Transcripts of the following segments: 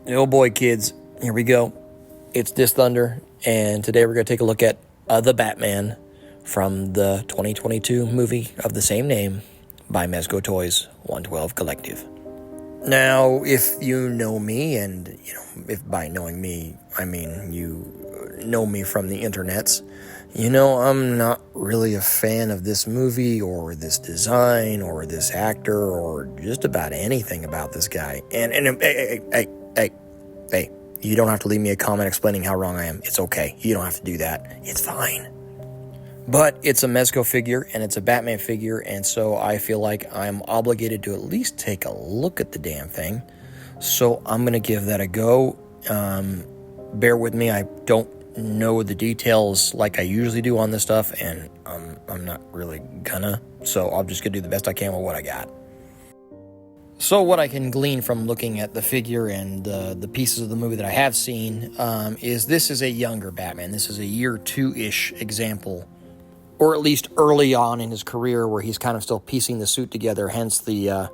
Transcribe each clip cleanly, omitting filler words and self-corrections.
Oh boy, kids, here we go. It's DisThunder, and today we're going to take a look at The Batman from the 2022 movie of the same name by Mezco Toys 112 Collective. Now, if you know me, and if by knowing me, I mean you know me from the internets, I'm not really a fan of this movie or this design or this actor or just about anything about this guy. And hey, you don't have to leave me a comment explaining how wrong I am. It's okay. You don't have to do that. It's fine. But it's a Mezco figure, and it's a Batman figure, and so I feel like I'm obligated to at least take a look at the damn thing. So I'm going to give that a go. Bear with me. I don't know the details like I usually do on this stuff, and I'm not really gonna. So I'm just going to do the best I can with what I got. So what I can glean from looking at the figure and the pieces of the movie that I have seen is this is a younger Batman. This is a year two-ish example, or at least early on in his career where he's kind of still piecing the suit together, hence the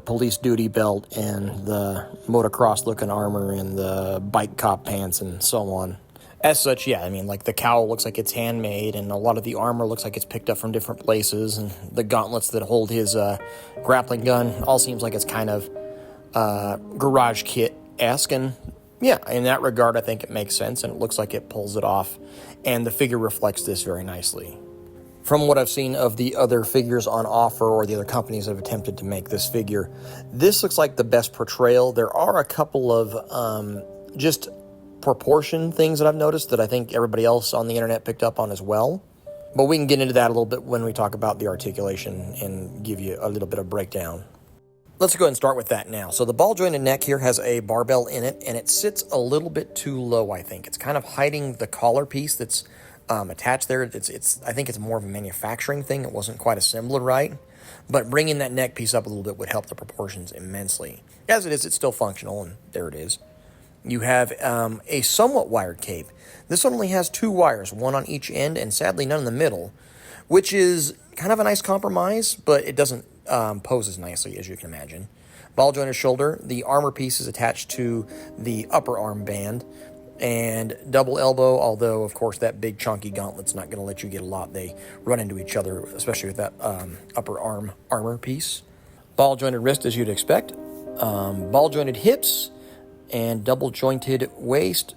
police duty belt and the motocross-looking armor and the bike cop pants and so on. As such, yeah, I mean, like the cowl looks like it's handmade, and a lot of the armor looks like it's picked up from different places, and the gauntlets that hold his grappling gun all seems like it's kind of garage kit-esque, and yeah, in that regard, I think it makes sense, and it looks like it pulls it off, and the figure reflects this very nicely. From what I've seen of the other figures on offer or the other companies that have attempted to make this figure, this looks like the best portrayal. There are a couple of just proportion things that I've noticed that I think everybody else on the internet picked up on as well. But we can get into that a little bit when we talk about the articulation and give you a little bit of breakdown. Let's go ahead and start with that now. So the ball jointed neck here has a barbell in it, and it sits a little bit too low, I think. It's kind of hiding the collar piece that's attached there. I think it's more of a manufacturing thing. It wasn't quite assembled right. But bringing that neck piece up a little bit would help the proportions immensely. As it is, it's still functional, and there it is. You have a somewhat wired cape. This one only has two wires, one on each end, and sadly none in the middle, which is kind of a nice compromise, but it doesn't pose as nicely as you can imagine. Ball jointed shoulder. The armor piece is attached to the upper arm band, and double elbow, although, of course, that big chunky gauntlet's not going to let you get a lot. They run into each other, especially with that upper arm armor piece. Ball jointed wrist, as you'd expect. Ball jointed hips and double jointed waist,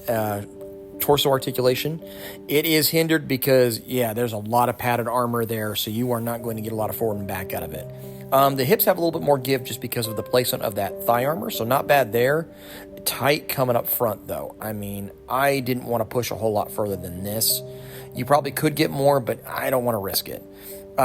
torso articulation. It is hindered because, there's a lot of padded armor there, so you are not going to get a lot of forward and back out of it. The hips have a little bit more give just because of the placement of that thigh armor, so not bad there. Tight coming up front, though. I mean, I didn't want to push a whole lot further than this. You probably could get more, but I don't want to risk it.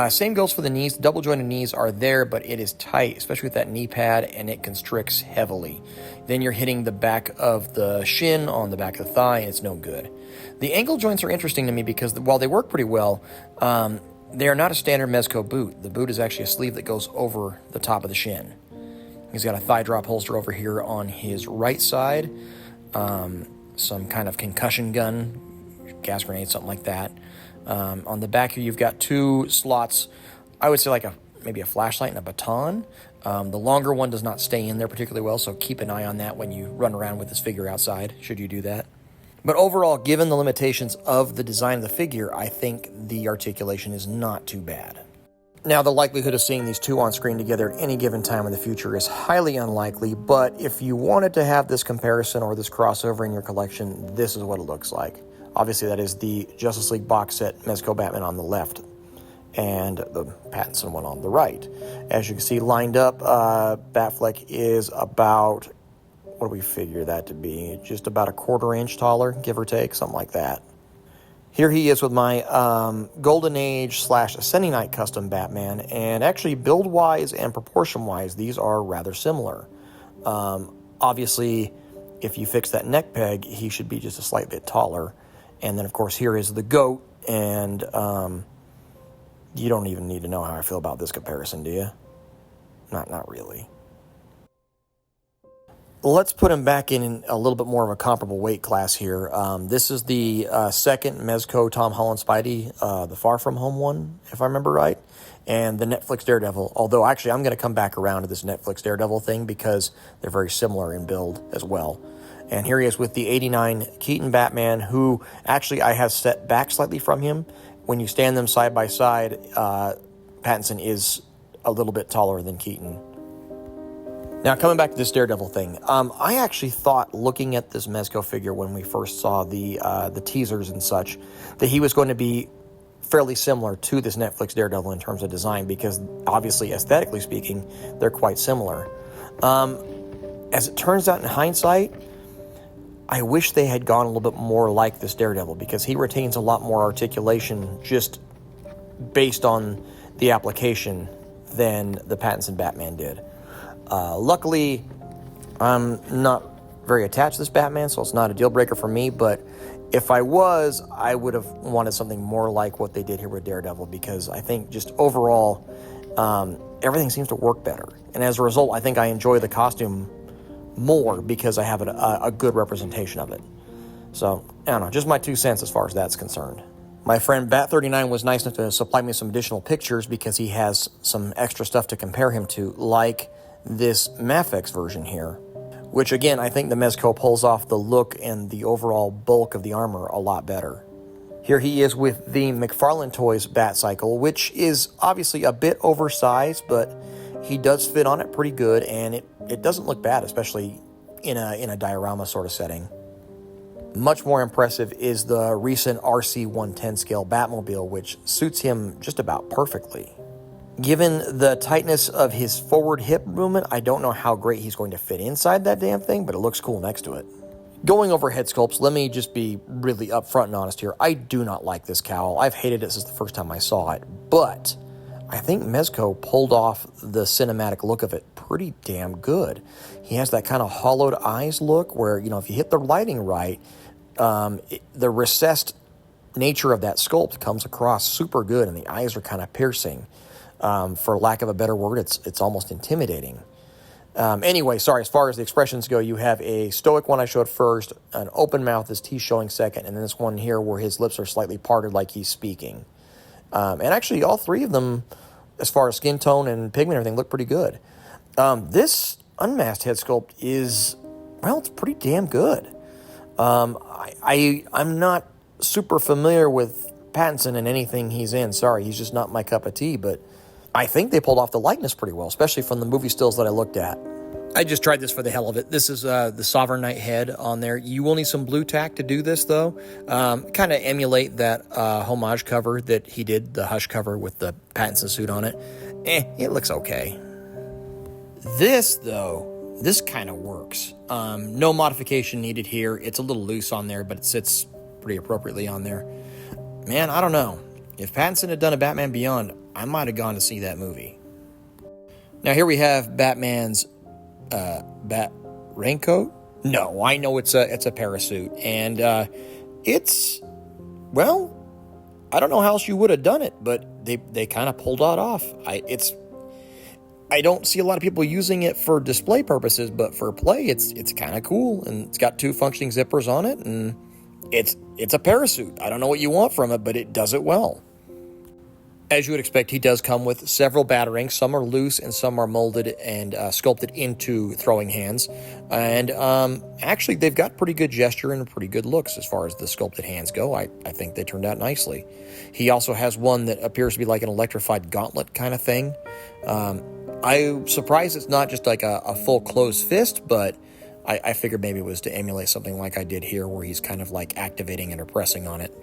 Same goes for the knees. The double jointed knees are there, but it is tight, especially with that knee pad, and it constricts heavily. Then you're hitting the back of the shin on the back of the thigh, and it's no good. The ankle joints are interesting to me because while they work pretty well, they are not a standard Mezco boot. The boot is actually a sleeve that goes over the top of the shin. He's got a thigh drop holster over here on his right side, some kind of concussion gun, gas grenade, something like that. On the back here, you've got two slots, I would say like maybe a flashlight and a baton. The longer one does not stay in there particularly well, so keep an eye on that when you run around with this figure outside, should you do that. But overall, given the limitations of the design of the figure, I think the articulation is not too bad. Now, the likelihood of seeing these two on screen together at any given time in the future is highly unlikely, but if you wanted to have this comparison or this crossover in your collection, this is what it looks like. Obviously, that is the Justice League box set Mezco Batman on the left and the Pattinson one on the right. As you can see, lined up, Batfleck is about, what do we figure that to be? Just about a 1/4 inch taller, give or take, something like that. Here he is with my Golden Age / Ascending Knight custom Batman, and actually build-wise and proportion-wise, these are rather similar. Obviously, if you fix that neck peg, he should be just a slight bit taller. And then, of course, here is the goat, and you don't even need to know how I feel about this comparison, do you? Not really. Let's put him back in a little bit more of a comparable weight class here. This is the second Mezco Tom Holland Spidey, the Far From Home one, if I remember right, and the Netflix Daredevil. Although, actually, I'm going to come back around to this Netflix Daredevil thing because they're very similar in build as well. And here he is with the 89 Keaton Batman, who actually I have set back slightly from him. When you stand them side by side, Pattinson is a little bit taller than Keaton. Now, coming back to this Daredevil thing, I actually thought, looking at this Mezco figure when we first saw the teasers and such, that he was going to be fairly similar to this Netflix Daredevil in terms of design, because obviously, aesthetically speaking, they're quite similar. As it turns out in hindsight, I wish they had gone a little bit more like this Daredevil, because he retains a lot more articulation just based on the application than the Pattinson Batman did. Luckily, I'm not very attached to this Batman, so it's not a deal breaker for me, but if I was, I would have wanted something more like what they did here with Daredevil, because I think just overall, everything seems to work better. And as a result, I think I enjoy the costume more because I have a good representation of it. So, I don't know, just my 2 cents as far as that's concerned. My friend Bat39 was nice enough to supply me some additional pictures because he has some extra stuff to compare him to, like this Mafex version here, which again, I think the Mezco pulls off the look and the overall bulk of the armor a lot better. Here he is with the McFarlane Toys Batcycle, which is obviously a bit oversized, but he does fit on it pretty good, and it doesn't look bad, especially in a diorama sort of setting. Much more impressive is the recent RC 110 scale Batmobile, which suits him just about perfectly. Given the tightness of his forward hip movement, I don't know how great he's going to fit inside that damn thing, but it looks cool next to it. Going over head sculpts, let me just be really upfront and honest here. I do not like this cowl. I've hated it since the first time I saw it, but I think Mezco pulled off the cinematic look of it pretty damn good. He has that kind of hollowed eyes look where, if you hit the lighting right, the recessed nature of that sculpt comes across super good, and the eyes are kind of piercing. For lack of a better word, it's almost intimidating. Anyway, sorry, as far as the expressions go, you have a stoic one I showed first, an open mouth, his teeth showing second, and then this one here where his lips are slightly parted like he's speaking. And actually, all three of them, as far as skin tone and pigment and everything, look pretty good. This unmasked head sculpt is, it's pretty damn good. I'm not super familiar with Pattinson and anything he's in. Sorry, he's just not my cup of tea, but I think they pulled off the likeness pretty well, especially from the movie stills that I looked at. I just tried this for the hell of it. This is the Sovereign Knight head on there. You will need some blue tack to do this, though. Kind of emulate that homage cover that he did, the Hush cover with the Pattinson suit on it. It looks okay. This, though, this kind of works. No modification needed here. It's a little loose on there, but it sits pretty appropriately on there. Man, I don't know. If Pattinson had done a Batman Beyond, I might have gone to see that movie. Now here we have Batman's bat raincoat. No, I know it's a parasuit, and it's, I don't know how else you would have done it, but they kind of pulled it off. I don't see a lot of people using it for display purposes, but for play, it's kind of cool, and it's got 2 functioning zippers on it, and it's a parasuit. I don't know what you want from it, but it does it well. As you would expect, he does come with several batarangs. Some are loose and some are molded and sculpted into throwing hands. And actually, they've got pretty good gesture and pretty good looks as far as the sculpted hands go. I think they turned out nicely. He also has one that appears to be like an electrified gauntlet kind of thing. I'm surprised it's not just like a full closed fist, but I figured maybe it was to emulate something like I did here, where he's kind of like activating and or pressing on it.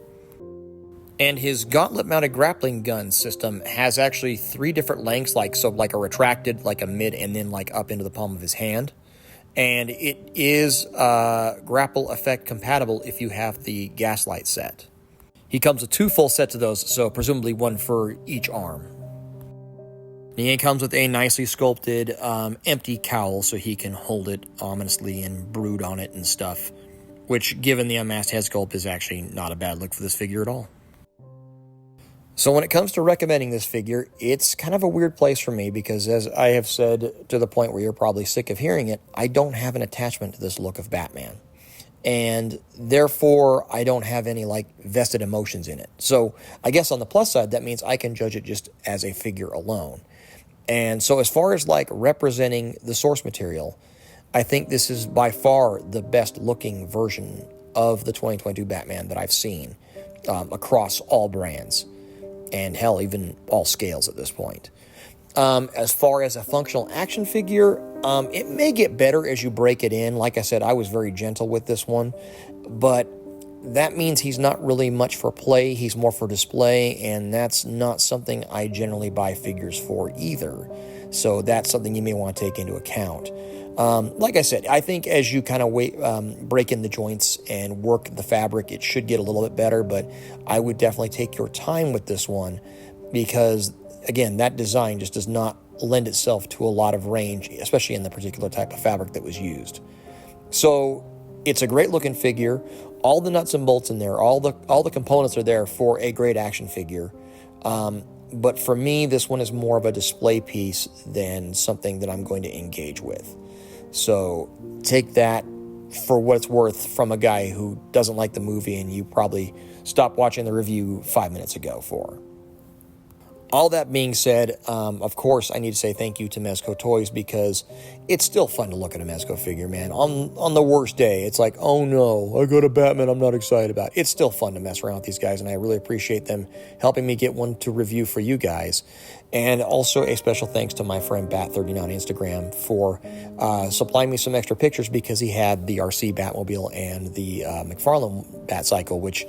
And his gauntlet-mounted grappling gun system has actually 3 different lengths, like a retracted, like a mid, and then like up into the palm of his hand. And it is grapple effect compatible if you have the gaslight set. He comes with 2 full sets of those, so presumably 1 for each arm. He comes with a nicely sculpted empty cowl, so he can hold it ominously and brood on it and stuff, which, given the unmasked head sculpt, is actually not a bad look for this figure at all. So when it comes to recommending this figure, it's kind of a weird place for me because, as I have said to the point where you're probably sick of hearing it, I don't have an attachment to this look of Batman. And therefore, I don't have any vested emotions in it. So I guess on the plus side, that means I can judge it just as a figure alone. And so as far as representing the source material, I think this is by far the best looking version of the 2022 Batman that I've seen across all brands. And hell, even all scales at this point. As far as a functional action figure, it may get better as you break it in. Like I said, I was very gentle with this one, but that means he's not really much for play. He's more for display, and that's not something I generally buy figures for either. So that's something you may want to take into account. Like I said, I think as you kind of break in the joints and work the fabric, it should get a little bit better, but I would definitely take your time with this one because, again, that design just does not lend itself to a lot of range, especially in the particular type of fabric that was used. So it's a great looking figure. All the nuts and bolts in there, all the components are there for a great action figure. But for me, this one is more of a display piece than something that I'm going to engage with. So take that for what it's worth from a guy who doesn't like the movie and you probably stopped watching the review 5 minutes ago for. All that being said, of course, I need to say thank you to Mezco Toys because it's still fun to look at a Mezco figure, man. On the worst day, it's like, oh no, I got a Batman I'm not excited about. It's still fun to mess around with these guys, and I really appreciate them helping me get one to review for you guys. And also a special thanks to my friend Bat39 on Instagram for supplying me some extra pictures because he had the RC Batmobile and the McFarlane Batcycle, which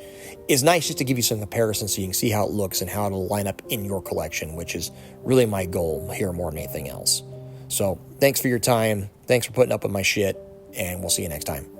is nice just to give you some comparison so you can see how it looks and how it'll line up in your collection, which is really my goal here more than anything else. So thanks for your time. Thanks for putting up with my shit, and we'll see you next time.